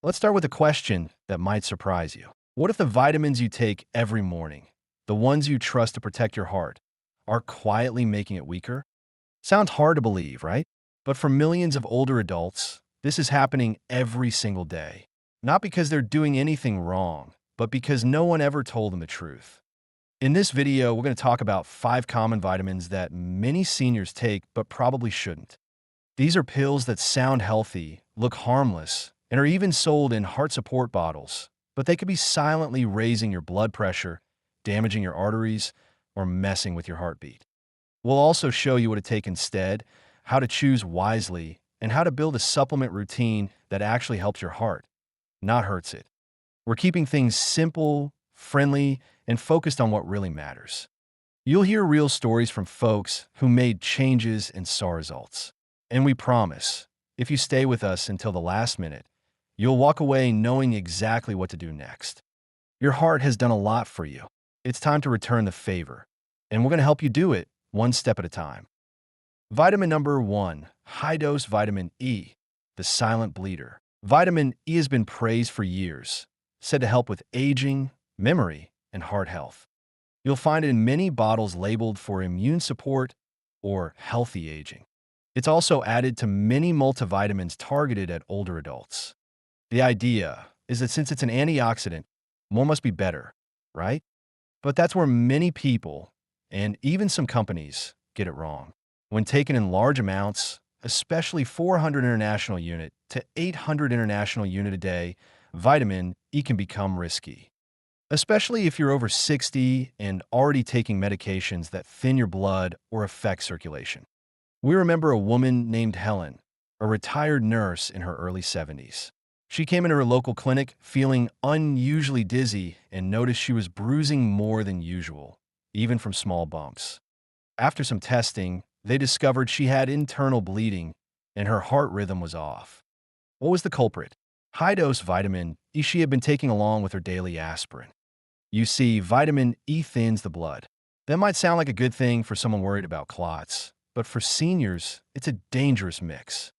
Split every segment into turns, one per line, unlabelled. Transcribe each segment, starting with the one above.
Let's start with a question that might surprise you. What if the vitamins you take every morning, the ones you trust to protect your heart, are quietly making it weaker? Sounds hard to believe, right? But for millions of older adults, this is happening every single day. Not because they're doing anything wrong, but because no one ever told them the truth. In this video, we're going to talk about 5 common vitamins that many seniors take but probably shouldn't. These are pills that sound healthy, look harmless, and are even sold in heart support bottles, but they could be silently raising your blood pressure, damaging your arteries, or messing with your heartbeat. We'll also show you what to take instead, how to choose wisely, and how to build a supplement routine that actually helps your heart, not hurts it. We're keeping things simple, friendly, and focused on what really matters. You'll hear real stories from folks who made changes and saw results. And we promise, if you stay with us until the last minute, you'll walk away knowing exactly what to do next. Your heart has done a lot for you. It's time to return the favor, and we're going to help you do it one step at a time. Vitamin number 1, high-dose vitamin E, the silent bleeder. Vitamin E has been praised for years, said to help with aging, memory, and heart health. You'll find it in many bottles labeled for immune support or healthy aging. It's also added to many multivitamins targeted at older adults. The idea is that since it's an antioxidant, more must be better, right? But that's where many people, and even some companies, get it wrong. When taken in large amounts, especially 400 international unit to 800 international unit a day, vitamin E can become risky. Especially if you're over 60 and already taking medications that thin your blood or affect circulation. We remember a woman named Helen, a retired nurse in her early 70s. She came into her local clinic feeling unusually dizzy and noticed she was bruising more than usual, even from small bumps. After some testing, they discovered she had internal bleeding and her heart rhythm was off. What was the culprit? High-dose vitamin E she had been taking along with her daily aspirin. You see, vitamin E thins the blood. That might sound like a good thing for someone worried about clots, but for seniors, it's a dangerous mix.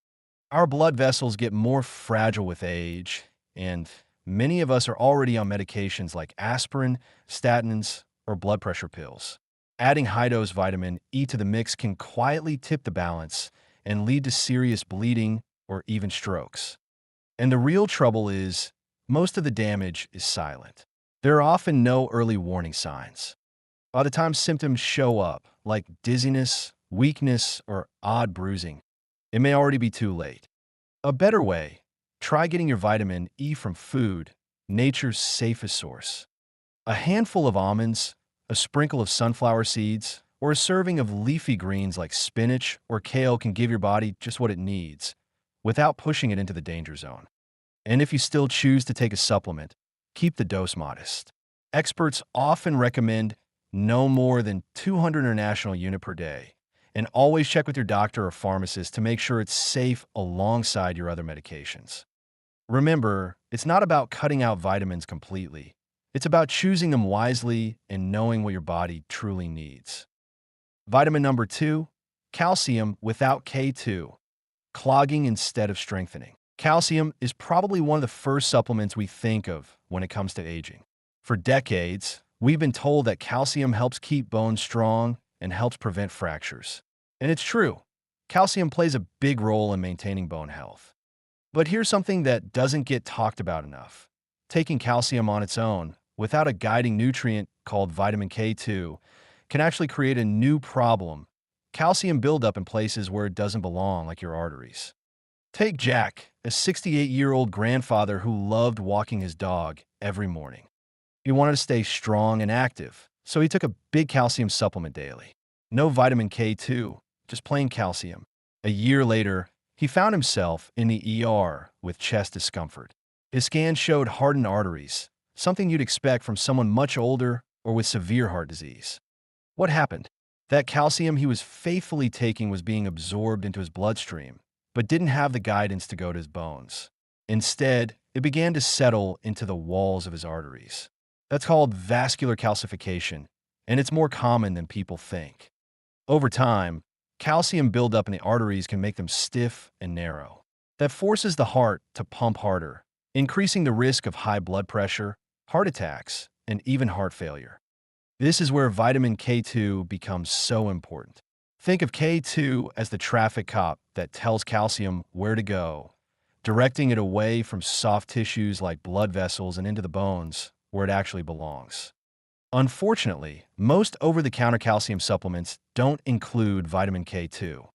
Our blood vessels get more fragile with age, and many of us are already on medications like aspirin, statins, or blood pressure pills. Adding high-dose vitamin E to the mix can quietly tip the balance and lead to serious bleeding or even strokes. And the real trouble is, most of the damage is silent. There are often no early warning signs. By the time symptoms show up, like dizziness, weakness, or odd bruising, it may already be too late. A better way, try getting your vitamin E from food, nature's safest source. A handful of almonds, a sprinkle of sunflower seeds, or a serving of leafy greens like spinach or kale can give your body just what it needs, without pushing it into the danger zone. And if you still choose to take a supplement, keep the dose modest. Experts often recommend no more than 200 international unit per day, and always check with your doctor or pharmacist to make sure it's safe alongside your other medications. Remember, it's not about cutting out vitamins completely. It's about choosing them wisely and knowing what your body truly needs. Vitamin number 2, calcium without K2, clogging instead of strengthening. Calcium is probably one of the first supplements we think of when it comes to aging. For decades, we've been told that calcium helps keep bones strong and helps prevent fractures. And it's true. Calcium plays a big role in maintaining bone health. But here's something that doesn't get talked about enough. Taking calcium on its own, without a guiding nutrient called vitamin K2, can actually create a new problem: calcium buildup in places where it doesn't belong, like your arteries. Take Jack, a 68-year-old grandfather who loved walking his dog every morning. He wanted to stay strong and active, so he took a big calcium supplement daily. No vitamin K2, just plain calcium. A year later, he found himself in the ER with chest discomfort. His scan showed hardened arteries, something you'd expect from someone much older or with severe heart disease. What happened? That calcium he was faithfully taking was being absorbed into his bloodstream, but didn't have the guidance to go to his bones. Instead, it began to settle into the walls of his arteries. That's called vascular calcification, and it's more common than people think. Over time, calcium buildup in the arteries can make them stiff and narrow. That forces the heart to pump harder, increasing the risk of high blood pressure, heart attacks, and even heart failure. This is where vitamin K2 becomes so important. Think of K2 as the traffic cop that tells calcium where to go, directing it away from soft tissues like blood vessels and into the bones where it actually belongs. Unfortunately, most over-the-counter calcium supplements don't include vitamin K2.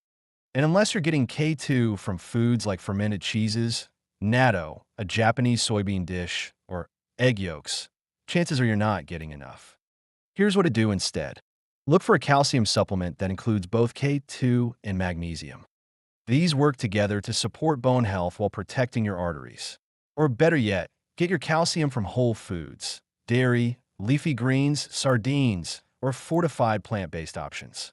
And unless you're getting K2 from foods like fermented cheeses, natto, a Japanese soybean dish, or egg yolks, chances are you're not getting enough. Here's what to do instead. Look for a calcium supplement that includes both K2 and magnesium. These work together to support bone health while protecting your arteries. Or better yet, get your calcium from whole foods, dairy, leafy greens, sardines, or fortified plant-based options.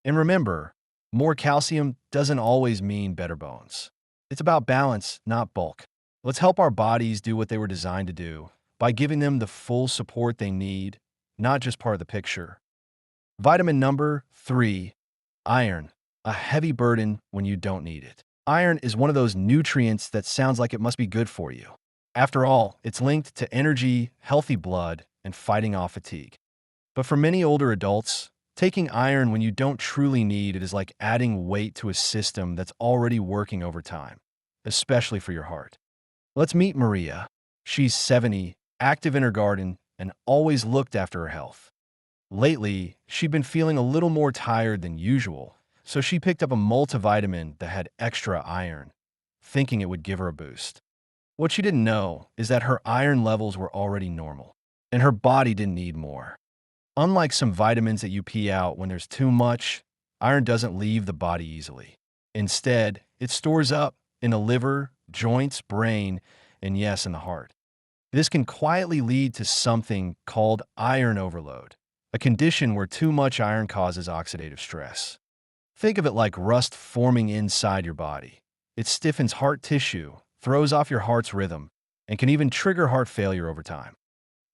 And remember, more calcium doesn't always mean better bones. It's about balance, not bulk. Let's help our bodies do what they were designed to do by giving them the full support they need, not just part of the picture. Vitamin number 3, iron, a heavy burden when you don't need it. Iron is one of those nutrients that sounds like it must be good for you. After all, it's linked to energy, healthy blood, and fighting off fatigue. But for many older adults, taking iron when you don't truly need it is like adding weight to a system that's already working overtime, especially for your heart. Let's meet Maria. She's 70, active in her garden, and always looked after her health. Lately, she'd been feeling a little more tired than usual, so she picked up a multivitamin that had extra iron, thinking it would give her a boost. What she didn't know is that her iron levels were already normal, and her body didn't need more. Unlike some vitamins that you pee out when there's too much, iron doesn't leave the body easily. Instead, it stores up in the liver, joints, brain, and yes, in the heart. This can quietly lead to something called iron overload, a condition where too much iron causes oxidative stress. Think of it like rust forming inside your body. It stiffens heart tissue, throws off your heart's rhythm, and can even trigger heart failure over time.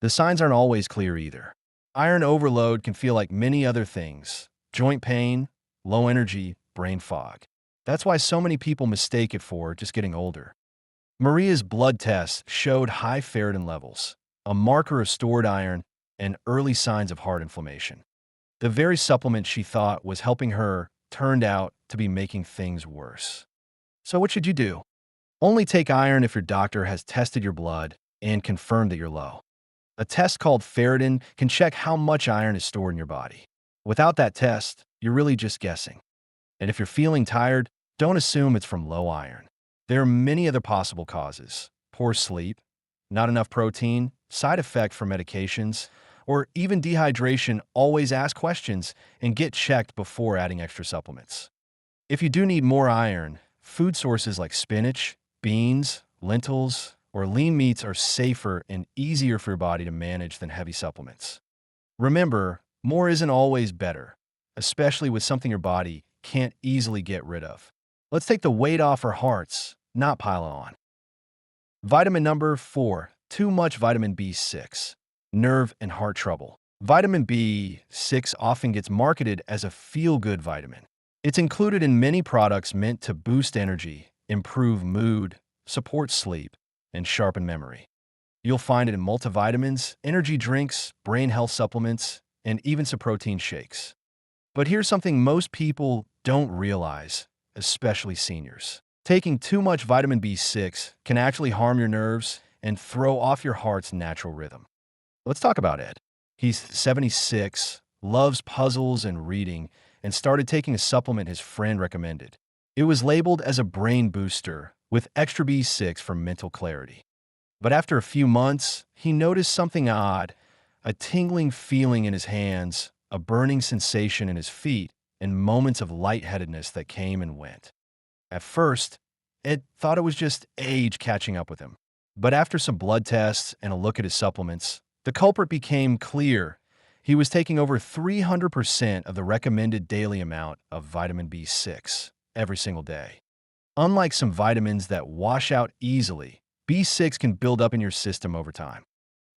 The signs aren't always clear either. Iron overload can feel like many other things: joint pain, low energy, brain fog. That's why so many people mistake it for just getting older. Maria's blood tests showed high ferritin levels, a marker of stored iron, and early signs of heart inflammation. The very supplement she thought was helping her turned out to be making things worse. So what should you do? Only take iron if your doctor has tested your blood and confirmed that you're low. A test called ferritin can check how much iron is stored in your body. Without that test, you're really just guessing. And if you're feeling tired, don't assume it's from low iron. There are many other possible causes: poor sleep, not enough protein, side effect from medications, or even dehydration. Always ask questions and get checked before adding extra supplements. If you do need more iron, food sources like spinach, beans, lentils, or lean meats are safer and easier for your body to manage than heavy supplements. Remember, more isn't always better, especially with something your body can't easily get rid of. Let's take the weight off our hearts, not pile it on. Vitamin number 4, too much vitamin B6, nerve and heart trouble. Vitamin B6 often gets marketed as a feel-good vitamin. It's included in many products meant to boost energy, improve mood, support sleep, and sharpen memory. You'll find it in multivitamins, energy drinks, brain health supplements, and even some protein shakes. But here's something most people don't realize, especially seniors. Taking too much vitamin B6 can actually harm your nerves and throw off your heart's natural rhythm. Let's talk about Ed. He's 76, loves puzzles and reading, and started taking a supplement his friend recommended. It was labeled as a brain booster with extra B6 for mental clarity. But after a few months, he noticed something odd: a tingling feeling in his hands, a burning sensation in his feet, and moments of lightheadedness that came and went. At first, Ed thought it was just age catching up with him. But after some blood tests and a look at his supplements, the culprit became clear. He was taking over 300% of the recommended daily amount of vitamin B6 every single day. Unlike some vitamins that wash out easily, B6 can build up in your system over time.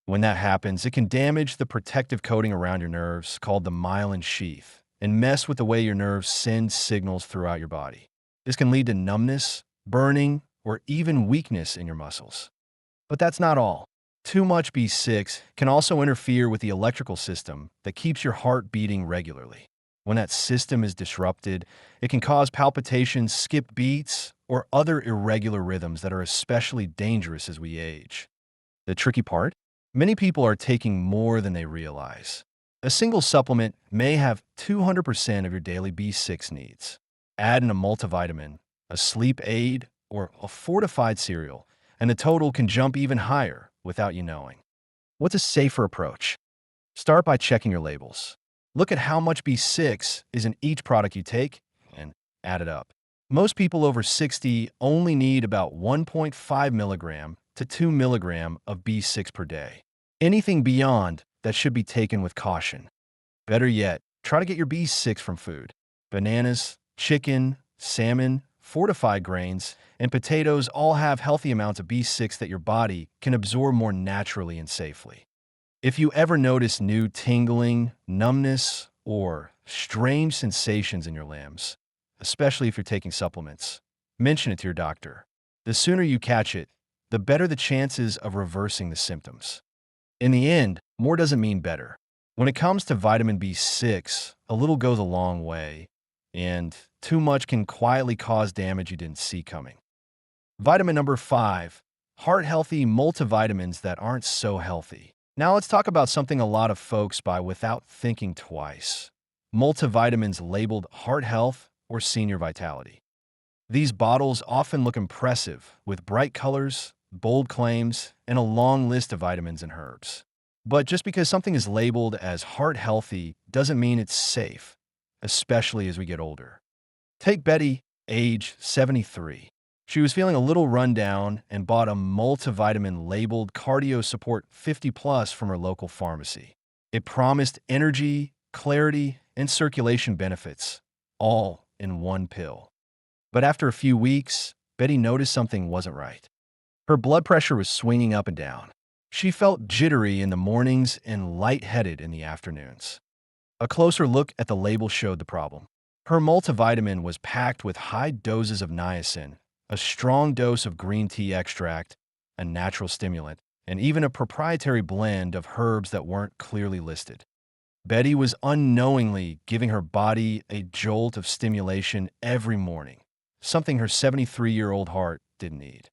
When that happens, it can damage the protective coating around your nerves, called the myelin sheath, and mess with the way your nerves send signals throughout your body. This can lead to numbness, burning, or even weakness in your muscles. But that's not all. Too much B6 can also interfere with the electrical system that keeps your heart beating regularly. When that system is disrupted, it can cause palpitations, skip beats, or other irregular rhythms that are especially dangerous as we age. The tricky part? Many people are taking more than they realize. A single supplement may have 200% of your daily B6 needs. Add in a multivitamin, a sleep aid, or a fortified cereal, and the total can jump even higher without you knowing. What's a safer approach? Start by checking your labels. Look at how much B6 is in each product you take and add it up. Most people over 60 only need about 1.5 milligram to 2 milligram of B6 per day. Anything beyond that should be taken with caution. Better yet, try to get your B6 from food. Bananas, chicken, salmon, fortified grains, and potatoes all have healthy amounts of B6 that your body can absorb more naturally and safely. If you ever notice new tingling, numbness, or strange sensations in your limbs, especially if you're taking supplements, mention it to your doctor. The sooner you catch it, the better the chances of reversing the symptoms. In the end, more doesn't mean better. When it comes to vitamin B6, a little goes a long way, and too much can quietly cause damage you didn't see coming. Vitamin number 5, heart-healthy multivitamins that aren't so healthy. Now let's talk about something a lot of folks buy without thinking twice. Multivitamins labeled heart health or senior vitality. These bottles often look impressive with bright colors, bold claims, and a long list of vitamins and herbs. But just because something is labeled as heart healthy doesn't mean it's safe, especially as we get older. Take Betty, age 73. She was feeling a little run down and bought a multivitamin labeled Cardio Support 50 Plus from her local pharmacy. It promised energy, clarity, and circulation benefits, all in one pill. But after a few weeks, Betty noticed something wasn't right. Her blood pressure was swinging up and down. She felt jittery in the mornings and lightheaded in the afternoons. A closer look at the label showed the problem. Her multivitamin was packed with high doses of niacin, a strong dose of green tea extract, a natural stimulant, and even a proprietary blend of herbs that weren't clearly listed. Betty was unknowingly giving her body a jolt of stimulation every morning, something her 73-year-old heart didn't need.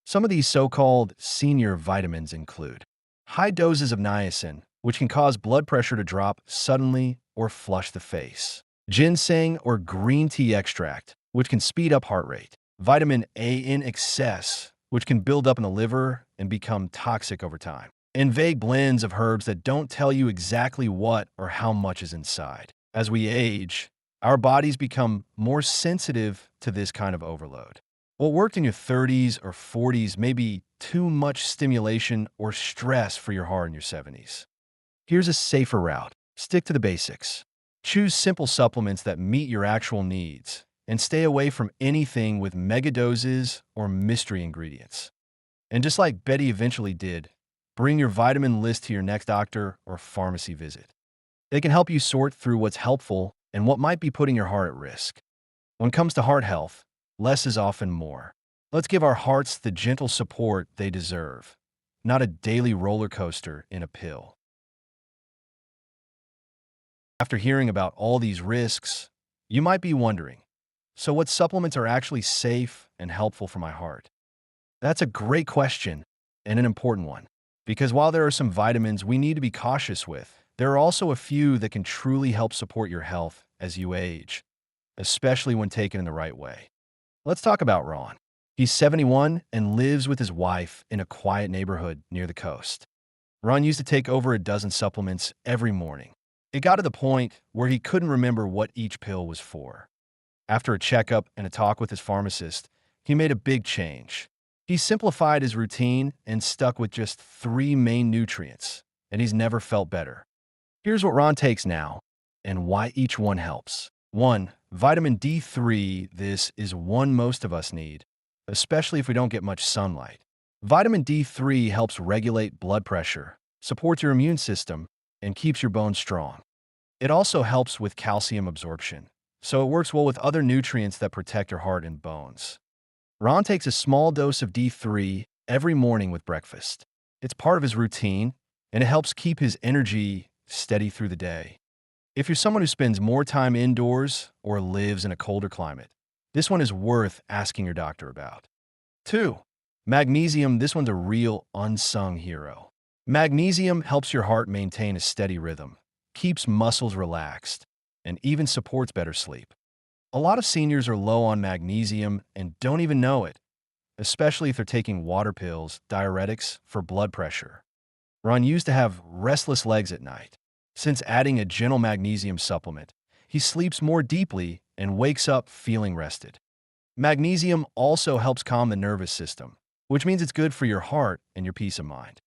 Some of these so-called senior vitamins include high doses of niacin, which can cause blood pressure to drop suddenly or flush the face. Ginseng or green tea extract, which can speed up heart rate. Vitamin A in excess, which can build up in the liver and become toxic over time. And vague blends of herbs that don't tell you exactly what or how much is inside. As we age, our bodies become more sensitive to this kind of overload. What worked in your 30s or 40s may be too much stimulation or stress for your heart in your 70s. Here's a safer route. Stick to the basics. Choose simple supplements that meet your actual needs, and stay away from anything with megadoses or mystery ingredients. And just like Betty eventually did, bring your vitamin list to your next doctor or pharmacy visit. They can help you sort through what's helpful and what might be putting your heart at risk. When it comes to heart health, less is often more. Let's give our hearts the gentle support they deserve, not a daily roller coaster in a pill. After hearing about all these risks, you might be wondering, so what supplements are actually safe and helpful for my heart? That's a great question and an important one, because while there are some vitamins we need to be cautious with, there are also a few that can truly help support your health as you age, especially when taken in the right way. Let's talk about Ron. He's 71 and lives with his wife in a quiet neighborhood near the coast. Ron used to take over a dozen supplements every morning. It got to the point where he couldn't remember what each pill was for. After a checkup and a talk with his pharmacist, he made a big change. He simplified his routine and stuck with just 3 main nutrients, and he's never felt better. Here's what Ron takes now and why each one helps. 1. Vitamin D3. This is one most of us need, especially if we don't get much sunlight. Vitamin D3 helps regulate blood pressure, supports your immune system, and keeps your bones strong. It also helps with calcium absorption, so it works well with other nutrients that protect your heart and bones. Ron takes a small dose of D3 every morning with breakfast. It's part of his routine, and it helps keep his energy steady through the day. If you're someone who spends more time indoors or lives in a colder climate, this one is worth asking your doctor about. 2. Magnesium. This one's a real unsung hero. Magnesium helps your heart maintain a steady rhythm, keeps muscles relaxed, and even supports better sleep. A lot of seniors are low on magnesium and don't even know it, especially if they're taking water pills, diuretics for blood pressure. Ron used to have restless legs at night. Since adding a gentle magnesium supplement, he sleeps more deeply and wakes up feeling rested. Magnesium also helps calm the nervous system, which means it's good for your heart and your peace of mind.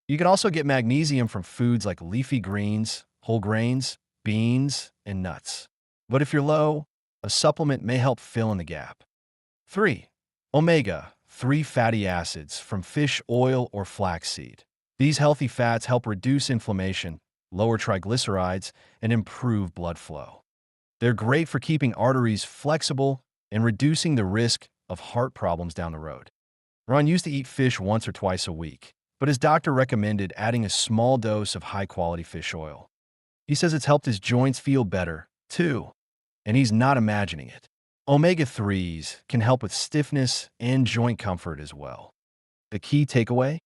You can also get magnesium from foods like leafy greens, whole grains, beans, and nuts. But if you're low, a supplement may help fill in the gap. 3. Omega-3 fatty acids from fish oil or flaxseed. These healthy fats help reduce inflammation, lower triglycerides, and improve blood flow. They're great for keeping arteries flexible and reducing the risk of heart problems down the road. Ron used to eat fish once or twice a week, but his doctor recommended adding a small dose of high-quality fish oil. He says it's helped his joints feel better, too, and he's not imagining it. Omega-3s can help with stiffness and joint comfort as well. The key takeaway?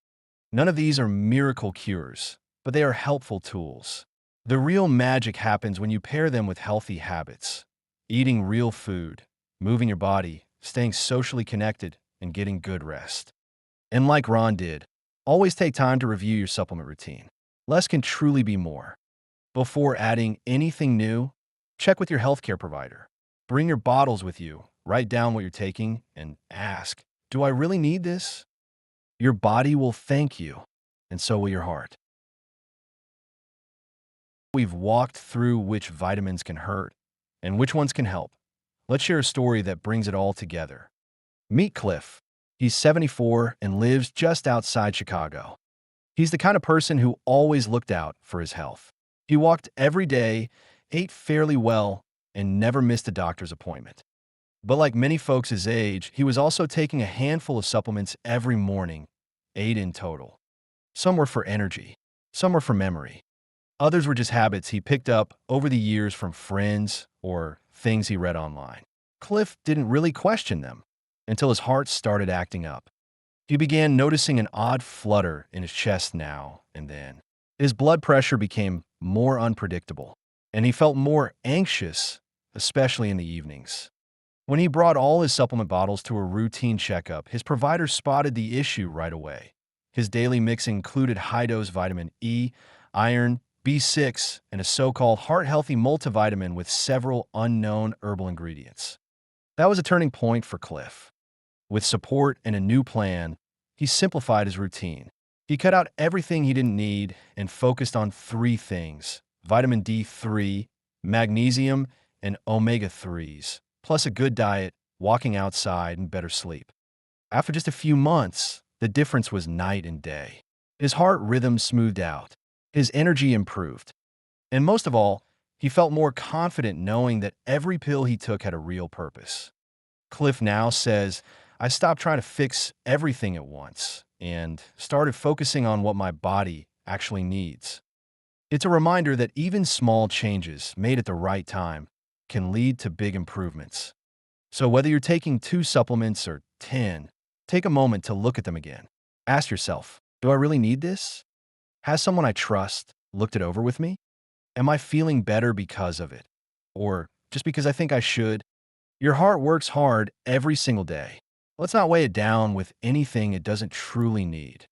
None of these are miracle cures, but they are helpful tools. The real magic happens when you pair them with healthy habits, eating real food, moving your body, staying socially connected, and getting good rest. And like Ron did, always take time to review your supplement routine. Less can truly be more. Before adding anything new, check with your healthcare provider. Bring your bottles with you, write down what you're taking, and ask, do I really need this? Your body will thank you, and so will your heart. We've walked through which vitamins can hurt and which ones can help. Let's share a story that brings it all together. Meet Cliff. He's 74 and lives just outside Chicago. He's the kind of person who always looked out for his health. He walked every day, ate fairly well, and never missed a doctor's appointment. But like many folks his age, he was also taking a handful of supplements every morning, 8 in total. Some were for energy, some were for memory. Others were just habits he picked up over the years from friends or things he read online. Cliff didn't really question them until his heart started acting up. He began noticing an odd flutter in his chest now and then. His blood pressure became more unpredictable, and he felt more anxious, especially in the evenings. When he brought all his supplement bottles to a routine checkup, his provider spotted the issue right away. His daily mix included high-dose vitamin E, iron, B6, and a so-called heart-healthy multivitamin with several unknown herbal ingredients. That was a turning point for Cliff. With support and a new plan, he simplified his routine. He cut out everything he didn't need and focused on 3 things: vitamin D3, magnesium, and omega-3s, plus a good diet, walking outside, and better sleep. After just a few months, the difference was night and day. His heart rhythm smoothed out. His energy improved. And most of all, he felt more confident knowing that every pill he took had a real purpose. Cliff now says, I stopped trying to fix everything at once and started focusing on what my body actually needs. It's a reminder that even small changes made at the right time can lead to big improvements. So whether you're taking 2 supplements or 10, take a moment to look at them again. Ask yourself, do I really need this? Has someone I trust looked it over with me? Am I feeling better because of it? Or just because I think I should? Your heart works hard every single day. Let's not weigh it down with anything it doesn't truly need.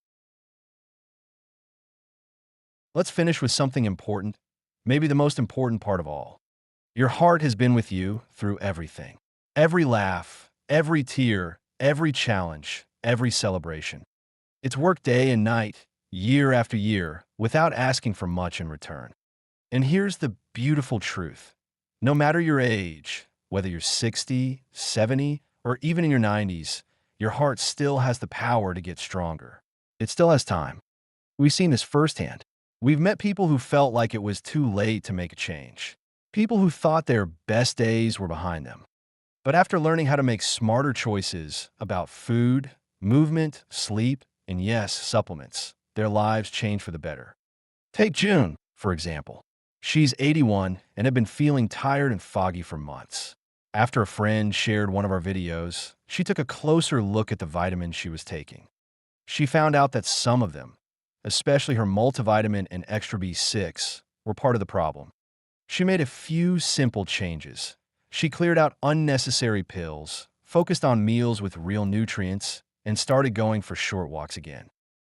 Let's finish with something important, maybe the most important part of all. Your heart has been with you through everything. Every laugh, every tear, every challenge, every celebration. It's worked day and night, year after year, without asking for much in return. And here's the beautiful truth. No matter your age, whether you're 60, 70, or even in your 90s, your heart still has the power to get stronger. It still has time. We've seen this firsthand. We've met people who felt like it was too late to make a change. People who thought their best days were behind them. But after learning how to make smarter choices about food, movement, sleep, and yes, supplements. Their lives change for the better. Take June, for example. She's 81 and had been feeling tired and foggy for months. After a friend shared one of our videos, she took a closer look at the vitamins she was taking. She found out that some of them, especially her multivitamin and extra B6, were part of the problem. She made a few simple changes. She cleared out unnecessary pills, focused on meals with real nutrients, and started going for short walks again.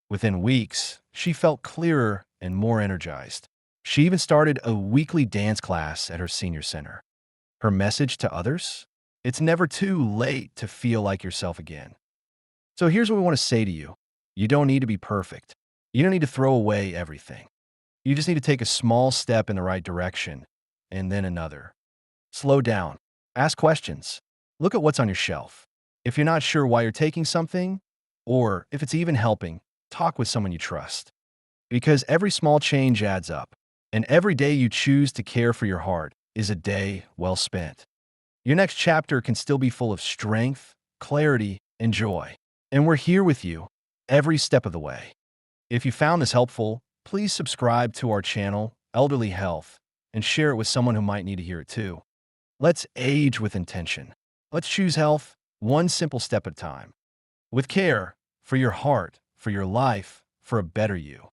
Within weeks, she felt clearer and more energized. She even started a weekly dance class at her senior center. Her message to others? It's never too late to feel like yourself again. So here's what we want to say to you. You don't need to be perfect. You don't need to throw away everything. You just need to take a small step in the right direction, and then another. Slow down. Ask questions. Look at what's on your shelf. If you're not sure why you're taking something, or if it's even helping, talk with someone you trust. Because every small change adds up, and every day you choose to care for your heart is a day well spent. Your next chapter can still be full of strength, clarity, and joy. And we're here with you every step of the way. If you found this helpful, please subscribe to our channel, Elderly Health, and share it with someone who might need to hear it too. Let's age with intention. Let's choose health one simple step at a time. With care, for your heart, for your life, for a better you.